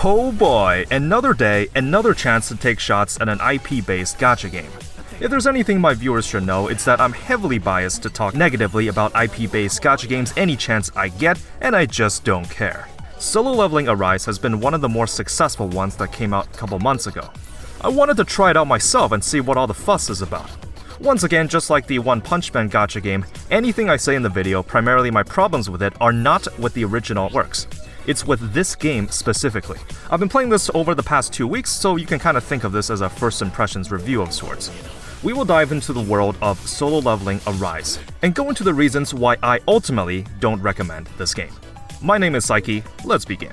Oh boy, another day, another chance to take shots at an IP-based gacha game. If there's anything my viewers should know, it's that I'm heavily biased to talk negatively about IP-based gacha games any chance I get, and I just don't care. Solo Leveling Arise has been one of the more successful ones that came out a couple months ago. I wanted to try it out myself and see what all the fuss is about. Once again, just like the One Punch Man gacha game, anything I say in the video, primarily my problems with it, are not with the original works. It's with this game specifically. I've been playing this over the past 2 weeks, so you can kind of think of this as a first impressions review of sorts. We will dive into the world of Solo Leveling Arise, and go into the reasons why I ultimately don't recommend this game. My name is Psyche, let's begin.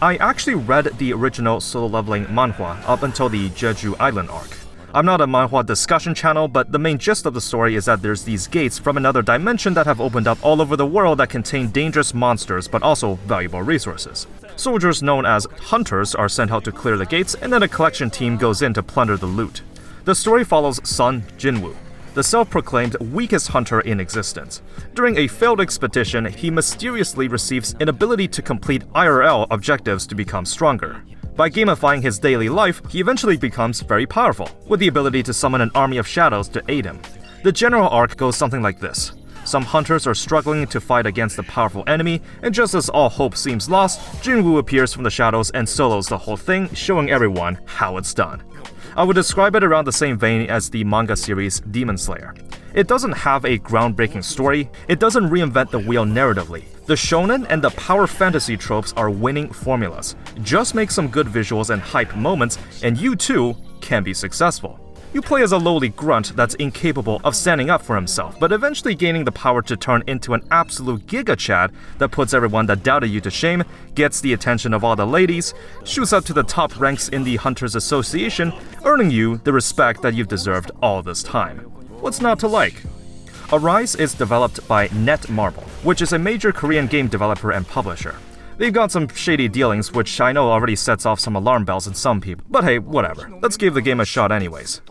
I actually read the original Solo Leveling manhwa up until the Jeju Island arc. I'm not a manhwa discussion channel, but the main gist of the story is that there's these gates from another dimension that have opened up all over the world that contain dangerous monsters but also valuable resources. Soldiers known as hunters are sent out to clear the gates, and then a collection team goes in to plunder the loot. The story follows son Jinwoo, the self-proclaimed weakest hunter in existence. During a failed expedition, he mysteriously receives an ability to complete IRL objectives to become stronger. By gamifying his daily life, he eventually becomes very powerful, with the ability to summon an army of shadows to aid him. The general arc goes something like this. Some hunters are struggling to fight against a powerful enemy, and just as all hope seems lost, Jinwoo appears from the shadows and solos the whole thing, showing everyone how it's done. I would describe it around the same vein as the manga series Demon Slayer. It doesn't have a groundbreaking story, it doesn't reinvent the wheel narratively. The shonen and the power fantasy tropes are winning formulas. Just make some good visuals and hype moments, and you too can be successful. You play as a lowly grunt that's incapable of standing up for himself, but eventually gaining the power to turn into an absolute giga chad that puts everyone that doubted you to shame, gets the attention of all the ladies, shoots up to the top ranks in the Hunters Association, earning you the respect that you've deserved all this time. What's not to like? Arise is developed by Netmarble, which is a major Korean game developer and publisher. They've got some shady dealings, which I know already sets off some alarm bells in some people, but hey, whatever. Let's give the game a shot anyways.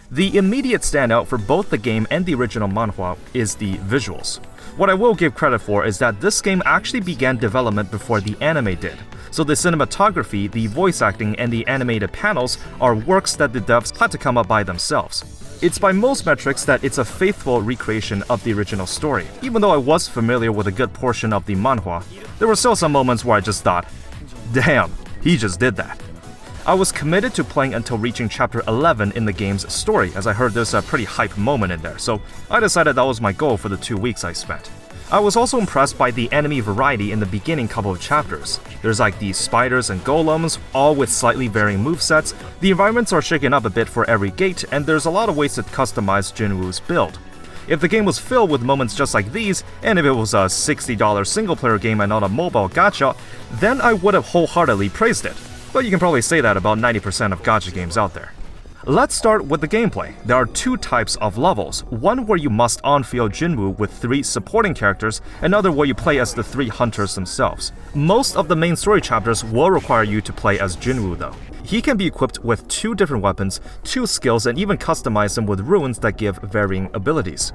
The immediate standout for both the game and the original manhwa is the visuals. What I will give credit for is that this game actually began development before the anime did, so the cinematography, the voice acting, and the animated panels are works that the devs had to come up by themselves. It's by most metrics that it's a faithful recreation of the original story. Even though I was familiar with a good portion of the manhwa, there were still some moments where I just thought, damn, he just did that. I was committed to playing until reaching chapter 11 in the game's story, as I heard there's a pretty hype moment in there, so I decided that was my goal for the 2 weeks I spent. I was also impressed by the enemy variety in the beginning couple of chapters. There's like these spiders and golems, all with slightly varying movesets. The environments are shaken up a bit for every gate, and there's a lot of ways to customize Jinwoo's build. If the game was filled with moments just like these, and if it was a $60 single-player game and not a mobile gacha, then I would have wholeheartedly praised it. But you can probably say that about 90% of gacha games out there. Let's start with the gameplay. There are 2 types of levels, one where you must on-field Jinwoo with 3 supporting characters, another where you play as the 3 hunters themselves. Most of the main story chapters will require you to play as Jinwoo though. He can be equipped with 2 different weapons, 2 skills, and even customize them with runes that give varying abilities.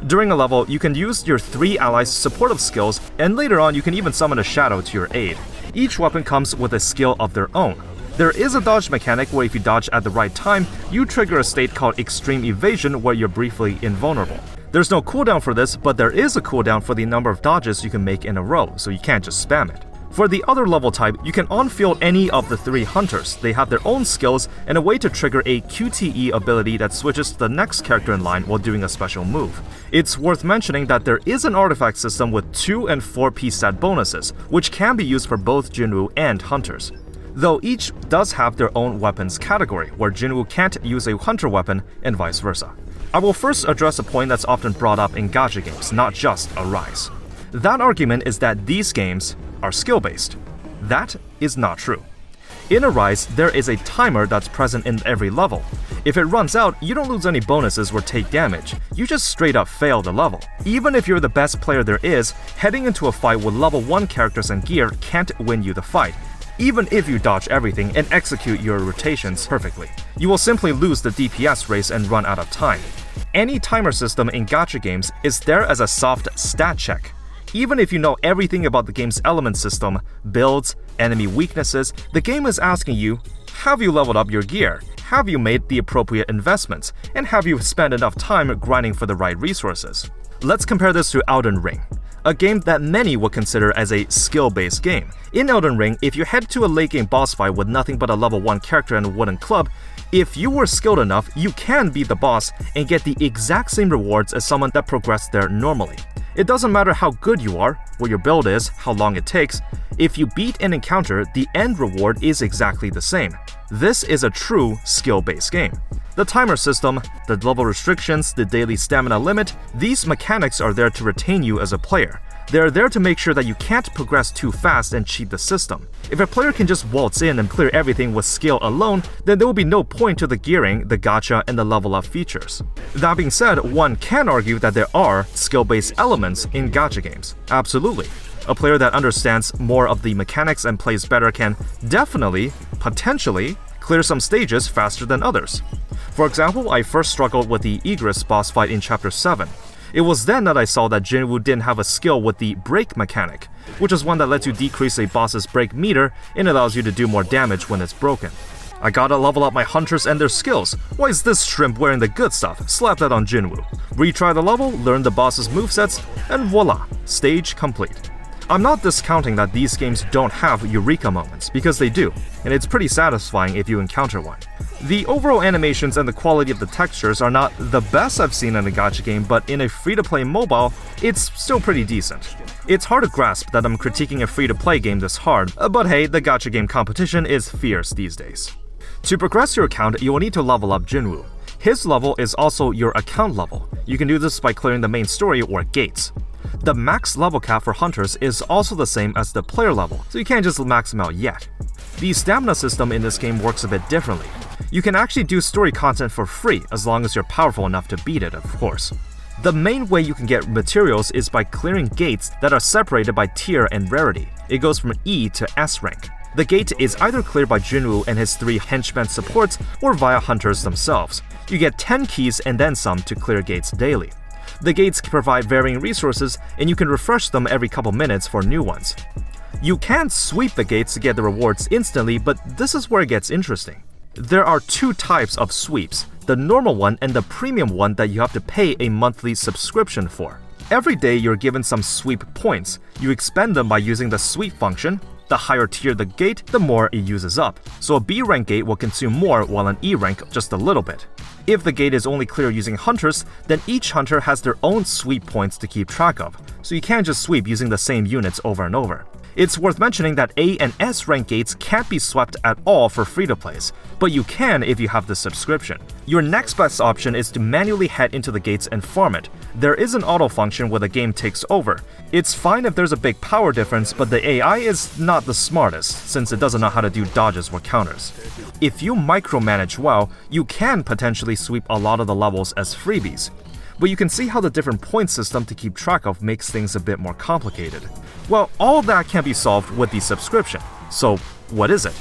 During a level, you can use your 3 allies' supportive skills, and later on you can even summon a shadow to your aid. Each weapon comes with a skill of their own. There is a dodge mechanic where if you dodge at the right time, you trigger a state called Extreme Evasion where you're briefly invulnerable. There's no cooldown for this, but there is a cooldown for the number of dodges you can make in a row, so you can't just spam it. For the other level type, you can on-field any of the 3 hunters. They have their own skills and a way to trigger a QTE ability that switches to the next character in line while doing a special move. It's worth mentioning that there is an artifact system with 2 and 4 piece stat bonuses, which can be used for both Jinwoo and hunters. Though each does have their own weapons category, where Jinwoo can't use a hunter weapon and vice versa. I will first address a point that's often brought up in gacha games, not just Arise. That argument is that these games are skill-based. That is not true. In Arise, there is a timer that's present in every level. If it runs out, you don't lose any bonuses or take damage, you just straight up fail the level. Even if you're the best player there is, heading into a fight with level 1 characters and gear can't win you the fight. Even if you dodge everything and execute your rotations perfectly, you will simply lose the DPS race and run out of time. Any timer system in gacha games is there as a soft stat check. Even if you know everything about the game's element system, builds, enemy weaknesses, the game is asking you, have you leveled up your gear? Have you made the appropriate investments? And have you spent enough time grinding for the right resources? Let's compare this to Elden Ring, a game that many would consider as a skill-based game. In Elden Ring, if you head to a late game boss fight with nothing but a level 1 character and a wooden club, if you were skilled enough, you can beat the boss and get the exact same rewards as someone that progressed there normally. It doesn't matter how good you are, what your build is, how long it takes. If you beat an encounter, the end reward is exactly the same. This is a true skill-based game. The timer system, the level restrictions, the daily stamina limit, these mechanics are there to retain you as a player. They're there to make sure that you can't progress too fast and cheat the system. If a player can just waltz in and clear everything with skill alone, then there will be no point to the gearing, the gacha, and the level up features. That being said, one can argue that there are skill-based elements in gacha games. Absolutely. A player that understands more of the mechanics and plays better can definitely, potentially, clear some stages faster than others. For example, I first struggled with the Egress boss fight in Chapter 7. It was then that I saw that Jinwoo didn't have a skill with the break mechanic, which is one that lets you decrease a boss's break meter and allows you to do more damage when it's broken. I gotta level up my hunters and their skills. Why is this shrimp wearing the good stuff? Slap that on Jinwoo. Retry the level, learn the boss's movesets, and voila, stage complete. I'm not discounting that these games don't have eureka moments, because they do, and it's pretty satisfying if you encounter one. The overall animations and the quality of the textures are not the best I've seen in a gacha game, but in a free-to-play mobile, it's still pretty decent. It's hard to grasp that I'm critiquing a free-to-play game this hard, but hey, the gacha game competition is fierce these days. To progress your account, you will need to level up Jinwoo. His level is also your account level. You can do this by clearing the main story or gates. The max level cap for hunters is also the same as the player level, so you can't just max them out yet. The stamina system in this game works a bit differently. You can actually do story content for free as long as you're powerful enough to beat it, of course. The main way you can get materials is by clearing gates that are separated by tier and rarity. It goes from E to S rank. The gate is either cleared by Jinwoo and his 3 henchmen supports or via hunters themselves. You get 10 keys and then some to clear gates daily. The gates can provide varying resources, and you can refresh them every couple minutes for new ones. You can sweep the gates to get the rewards instantly, but this is where it gets interesting. There are 2 types of sweeps, the normal one and the premium one that you have to pay a monthly subscription for. Every day you're given some sweep points. You expend them by using the sweep function. The higher tier the gate, the more it uses up. So a B rank gate will consume more while an E rank just a little bit. If the gate is only cleared using hunters, then each hunter has their own sweep points to keep track of, so you can't just sweep using the same units over and over. It's worth mentioning that A and S rank gates can't be swept at all for free-to-plays, but you can if you have the subscription. Your next best option is to manually head into the gates and farm it. There is an auto function where the game takes over. It's fine if there's a big power difference, but the AI is not the smartest, since it doesn't know how to do dodges or counters. If you micromanage well, you can potentially sweep a lot of the levels as freebies. But you can see how the different point system to keep track of makes things a bit more complicated. Well, all of that can be solved with the subscription. So, what is it?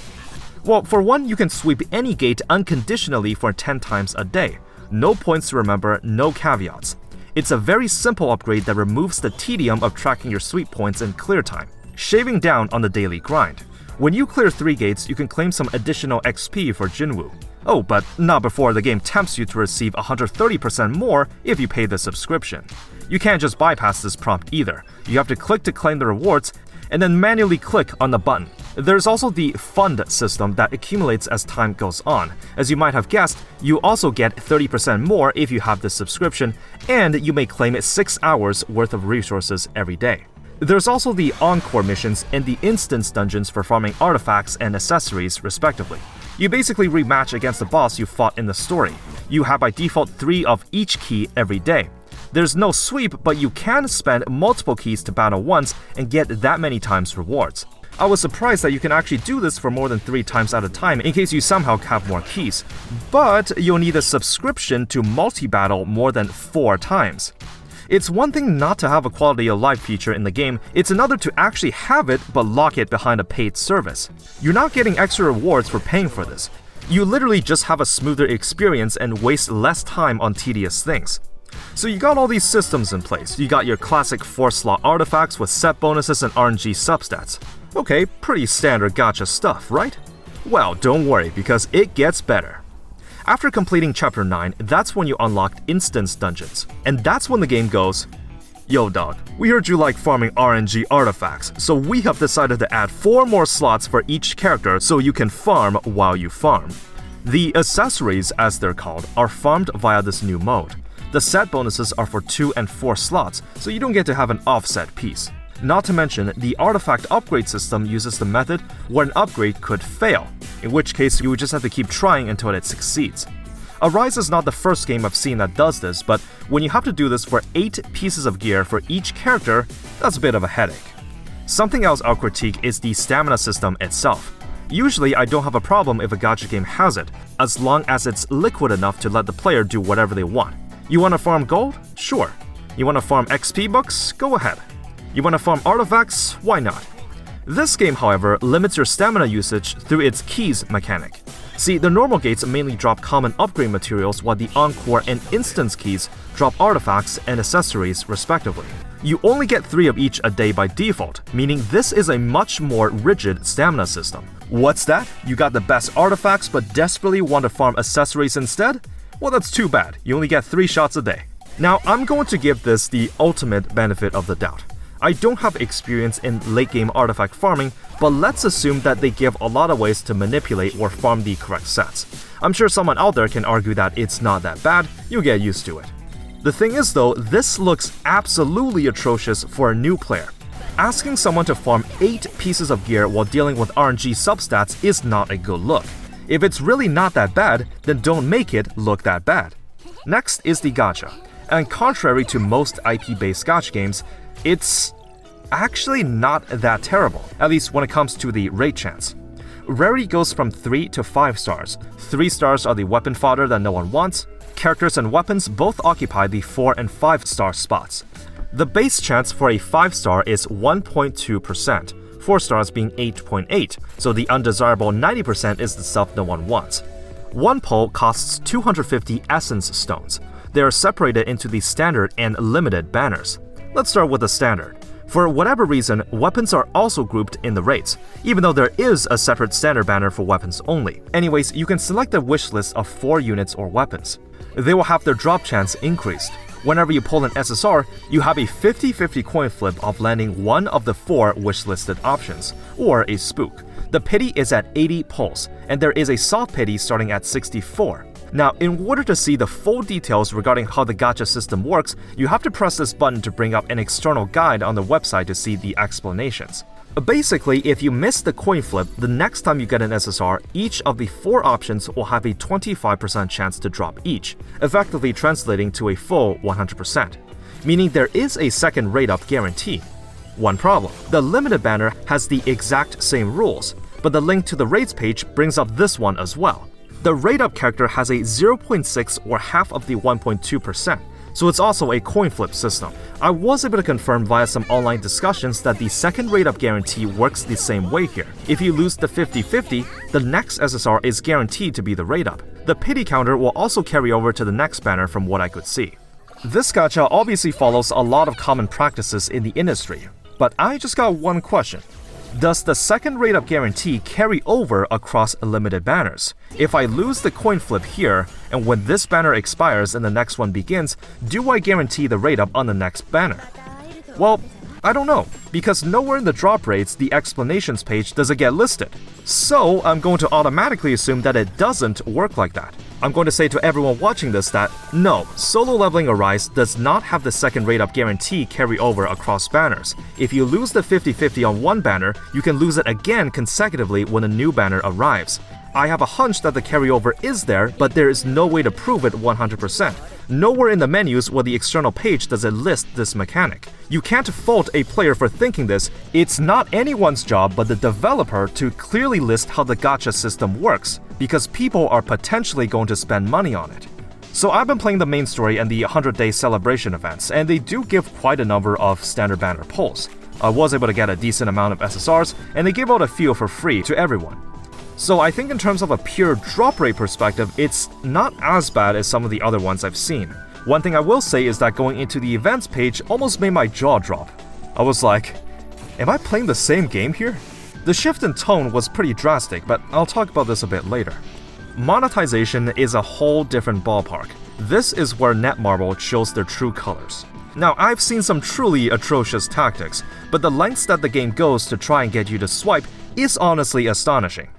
Well, for one, you can sweep any gate unconditionally for 10 times a day. No points to remember, no caveats. It's a very simple upgrade that removes the tedium of tracking your sweep points in clear time, shaving down on the daily grind. When you clear 3 gates, you can claim some additional XP for Jinwoo. Oh, but not before the game tempts you to receive 130% more if you pay the subscription. You can't just bypass this prompt either. You have to click to claim the rewards, and then manually click on the button. There's also the fund system that accumulates as time goes on. As you might have guessed, you also get 30% more if you have the subscription, and you may claim 6 hours worth of resources every day. There's also the Encore missions and the Instance dungeons for farming artifacts and accessories, respectively. You basically rematch against the boss you fought in the story. You have by default 3 of each key every day. There's no sweep, but you can spend multiple keys to battle once and get that many times rewards. I was surprised that you can actually do this for more than 3 times at a time in case you somehow have more keys. But you'll need a subscription to multi-battle more than 4 times. It's one thing not to have a quality of life feature in the game, it's another to actually have it but lock it behind a paid service. You're not getting extra rewards for paying for this. You literally just have a smoother experience and waste less time on tedious things. So you got all these systems in place. You got your classic 4-slot artifacts with set bonuses and RNG substats. Okay, pretty standard gacha stuff, right? Well, don't worry, because it gets better. After completing Chapter 9, that's when you unlocked Instance Dungeons. And that's when the game goes, "Yo dog, we heard you like farming RNG artifacts, so we have decided to add 4 more slots for each character so you can farm while you farm." The accessories, as they're called, are farmed via this new mode. The set bonuses are for 2 and 4 slots, so you don't get to have an offset piece. Not to mention, the artifact upgrade system uses the method where an upgrade could fail, in which case you would just have to keep trying until it succeeds. Arise is not the first game I've seen that does this, but when you have to do this for 8 pieces of gear for each character, that's a bit of a headache. Something else I'll critique is the stamina system itself. Usually I don't have a problem if a gacha game has it, as long as it's liquid enough to let the player do whatever they want. You want to farm gold? Sure. You want to farm XP bucks? Go ahead. You want to farm artifacts? Why not? This game, however, limits your stamina usage through its keys mechanic. See, the normal gates mainly drop common upgrade materials, while the Encore and Instance keys drop artifacts and accessories respectively. You only get 3 of each a day by default, meaning this is a much more rigid stamina system. What's that? You got the best artifacts but desperately want to farm accessories instead? Well, that's too bad. You only get 3 shots a day. Now, I'm going to give this the ultimate benefit of the doubt. I don't have experience in late-game artifact farming, but let's assume that they give a lot of ways to manipulate or farm the correct sets. I'm sure someone out there can argue that it's not that bad, you'll get used to it. The thing is though, this looks absolutely atrocious for a new player. Asking someone to farm 8 pieces of gear while dealing with RNG substats is not a good look. If it's really not that bad, then don't make it look that bad. Next is the gacha. And contrary to most IP-based gacha games, it's actually not that terrible, at least when it comes to the rate chance. Rarity goes from 3 to 5 stars. 3 stars are the weapon fodder that no one wants. Characters and weapons both occupy the 4 and 5 star spots. The base chance for a 5 star is 1.2%, 4 stars being 8.8, so the undesirable 90% is the stuff no one wants. 1 pole costs 250 essence stones. They are separated into the standard and limited banners. Let's start with the standard. For whatever reason, weapons are also grouped in the rates, even though there is a separate standard banner for weapons only. Anyways, you can select a wish list of 4 units or weapons. They will have their drop chance increased. Whenever you pull an SSR, you have a 50-50 coin flip of landing one of the 4 wishlisted options, or a spook. The pity is at 80 pulls, and there is a soft pity starting at 64. Now, in order to see the full details regarding how the gacha system works, you have to press this button to bring up an external guide on the website to see the explanations. Basically, if you miss the coin flip, the next time you get an SSR, each of the 4 options will have a 25% chance to drop each, effectively translating to a full 100%, meaning there is a second rate-up guarantee. One problem: the limited banner has the exact same rules, but the link to the rates page brings up this one as well. The rate-up character has a 0.6 or half of the 1.2%, so it's also a coin flip system. I was able to confirm via some online discussions that the second rate-up guarantee works the same way here. If you lose the 50-50, the next SSR is guaranteed to be the rate-up. The pity counter will also carry over to the next banner from what I could see. This gacha obviously follows a lot of common practices in the industry, but I just got one question. Does the second rate-up guarantee carry over across limited banners? If I lose the coin flip here, and when this banner expires and the next one begins, do I guarantee the rate-up on the next banner? Well, I don't know, because nowhere in the drop rates the explanations page does it get listed. So I'm going to automatically assume that it doesn't work like that. I'm going to say to everyone watching this that no, solo leveling Arise does not have the second rate-up guarantee carry over across banners. If you lose the 50-50 on one banner, you can lose it again consecutively when a new banner arrives. I have a hunch that the carryover is there, but there is no way to prove it 100%. Nowhere in the menus or the external page does it list this mechanic. You can't fault a player for thinking this. It's not anyone's job but the developer to clearly list how the gacha system works, because people are potentially going to spend money on it. So I've been playing the main story and the 100-day celebration events, and they do give quite a number of standard banner pulls. I was able to get a decent amount of SSRs, and they give out a few for free to everyone. So I think in terms of a pure drop rate perspective, it's not as bad as some of the other ones I've seen. One thing I will say is that going into the events page almost made my jaw drop. I was like, am I playing the same game here? The shift in tone was pretty drastic, but I'll talk about this a bit later. Monetization is a whole different ballpark. This is where Netmarble shows their true colors. Now, I've seen some truly atrocious tactics, but the lengths that the game goes to try and get you to swipe is honestly astonishing.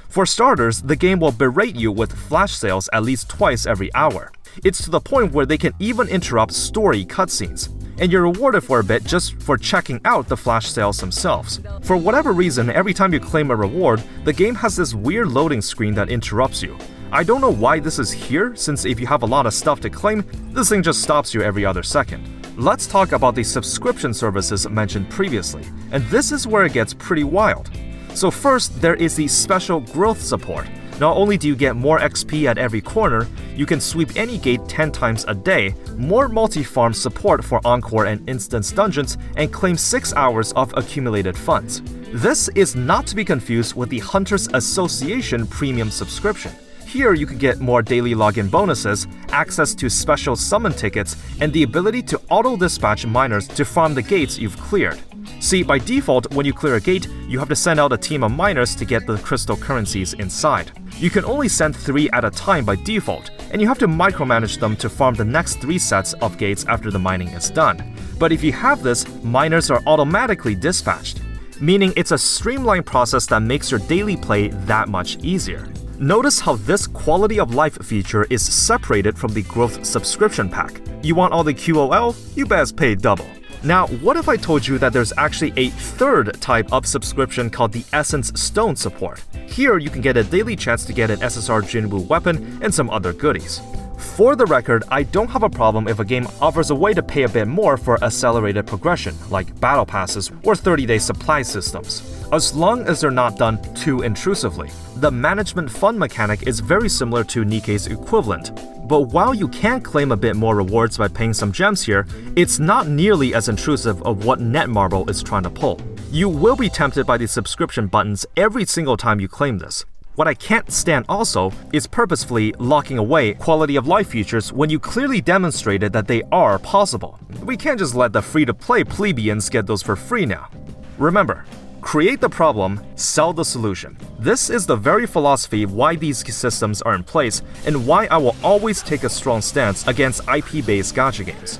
For starters, the game will berate you with flash sales at least twice every hour. It's to the point where they can even interrupt story cutscenes, and you're rewarded for a bit just for checking out the flash sales themselves. For whatever reason, every time you claim a reward, the game has this weird loading screen that interrupts you. I don't know why this is here, since if you have a lot of stuff to claim, this thing just stops you every other second. Let's talk about the subscription services mentioned previously, and this is where it gets pretty wild. So first, there is the special growth support. Not only do you get more XP at every corner, you can sweep any gate 10 times a day, more multi-farm support for Encore and Instance dungeons, and claim 6 hours of accumulated funds. This is not to be confused with the Hunters Association premium subscription. Here you can get more daily login bonuses, access to special summon tickets, and the ability to auto-dispatch miners to farm the gates you've cleared. See, by default, when you clear a gate, you have to send out a team of miners to get the crystal currencies inside. You can only send 3 at a time by default, and you have to micromanage them to farm the next 3 sets of gates after the mining is done. But if you have this, miners are automatically dispatched, meaning it's a streamlined process that makes your daily play that much easier. Notice how this quality of life feature is separated from the growth subscription pack. You want all the QOL? You best pay double. Now, what if I told you that there's actually a third type of subscription called the Essence Stone support? Here, you can get a daily chance to get an SSR Jinwoo weapon and some other goodies. For the record, I don't have a problem if a game offers a way to pay a bit more for accelerated progression, like battle passes or 30-day supply systems, as long as they're not done too intrusively. The management fund mechanic is very similar to Nikkei's equivalent, but while you can claim a bit more rewards by paying some gems here, it's not nearly as intrusive of what Netmarble is trying to pull. You will be tempted by the subscription buttons every single time you claim this. What I can't stand also is purposefully locking away quality of life features when you clearly demonstrated that they are possible. We can't just let the free-to-play plebeians get those for free now. Remember, create the problem, sell the solution. This is the very philosophy why these systems are in place and why I will always take a strong stance against IP-based gacha games.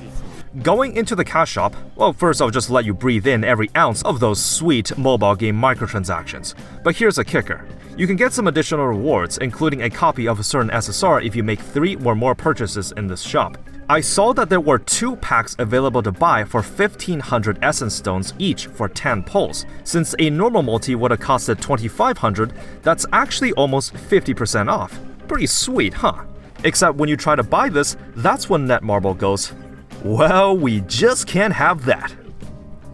Going into the cash shop, well, first I'll just let you breathe in every ounce of those sweet mobile game microtransactions. But here's a kicker. You can get some additional rewards, including a copy of a certain SSR if you make 3 or more purchases in this shop. I saw that there were 2 packs available to buy for 1,500 Essence Stones each for 10 pulls. Since a normal multi would have costed 2,500, that's actually almost 50% off. Pretty sweet, huh? Except when you try to buy this, that's when Netmarble goes, well, we just can't have that.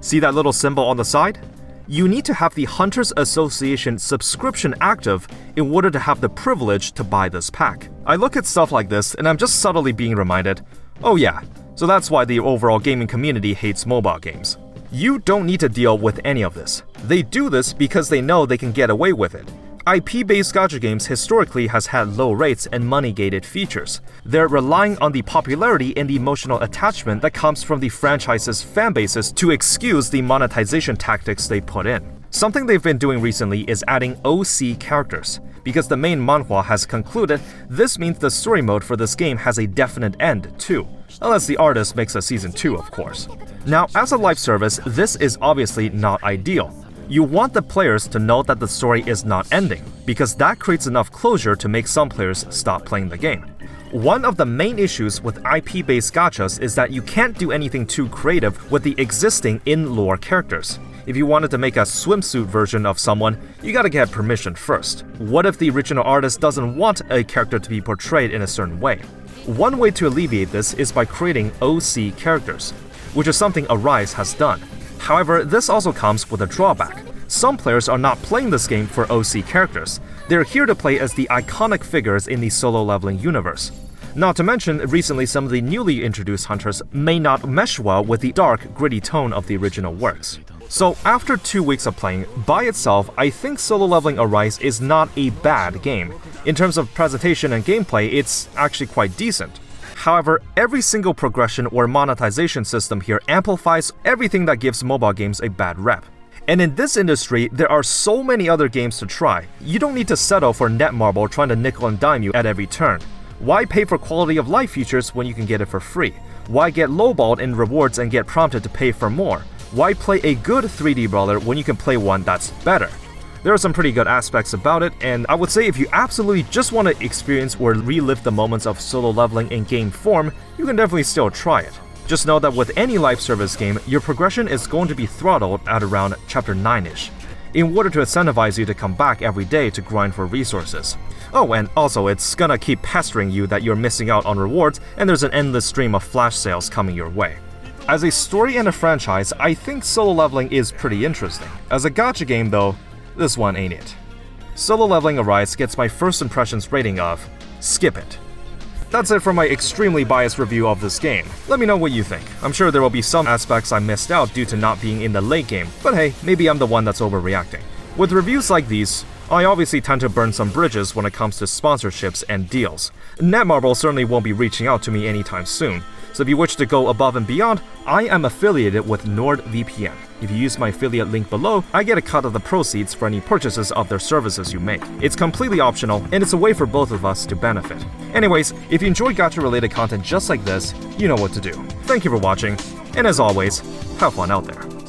See that little symbol on the side? You need to have the Hunters Association subscription active in order to have the privilege to buy this pack. I look at stuff like this and I'm just subtly being reminded, oh yeah, so that's why the overall gaming community hates mobile games. You don't need to deal with any of this. They do this because they know they can get away with it. IP-based gacha games historically has had low rates and money-gated features. They're relying on the popularity and the emotional attachment that comes from the franchise's fanbases to excuse the monetization tactics they put in. Something they've been doing recently is adding OC characters. Because the main manhwa has concluded, this means the story mode for this game has a definite end too. Unless the artist makes a season 2, of course. Now, as a live service, this is obviously not ideal. You want the players to know that the story is not ending, because that creates enough closure to make some players stop playing the game. One of the main issues with IP-based gachas is that you can't do anything too creative with the existing in-lore characters. If you wanted to make a swimsuit version of someone, you gotta get permission first. What if the original artist doesn't want a character to be portrayed in a certain way? One way to alleviate this is by creating OC characters, which is something Arise has done. However, this also comes with a drawback. Some players are not playing this game for OC characters. They're here to play as the iconic figures in the solo leveling universe. Not to mention, recently some of the newly introduced hunters may not mesh well with the dark, gritty tone of the original works. So after 2 weeks of playing, by itself, I think Solo Leveling Arise is not a bad game. In terms of presentation and gameplay, it's actually quite decent. However, every single progression or monetization system here amplifies everything that gives mobile games a bad rep. And in this industry, there are so many other games to try. You don't need to settle for Netmarble trying to nickel and dime you at every turn. Why pay for quality of life features when you can get it for free? Why get lowballed in rewards and get prompted to pay for more? Why play a good 3D brawler when you can play one that's better? There are some pretty good aspects about it, and I would say if you absolutely just want to experience or relive the moments of solo leveling in game form, you can definitely still try it. Just know that with any live service game, your progression is going to be throttled at around chapter 9-ish, in order to incentivize you to come back every day to grind for resources. Oh, and also it's gonna keep pestering you that you're missing out on rewards and there's an endless stream of flash sales coming your way. As a story and a franchise, I think solo leveling is pretty interesting. As a gacha game though, this one ain't it. Solo Leveling Arise gets my first impressions rating of skip it. That's it for my extremely biased review of this game. Let me know what you think. I'm sure there will be some aspects I missed out due to not being in the late game, but hey, maybe I'm the one that's overreacting. With reviews like these, I obviously tend to burn some bridges when it comes to sponsorships and deals. Netmarble certainly won't be reaching out to me anytime soon, so if you wish to go above and beyond, I am affiliated with NordVPN. If you use my affiliate link below, I get a cut of the proceeds for any purchases of their services you make. It's completely optional, and it's a way for both of us to benefit. Anyways, if you enjoy gacha-related content just like this, you know what to do. Thank you for watching, and as always, have fun out there.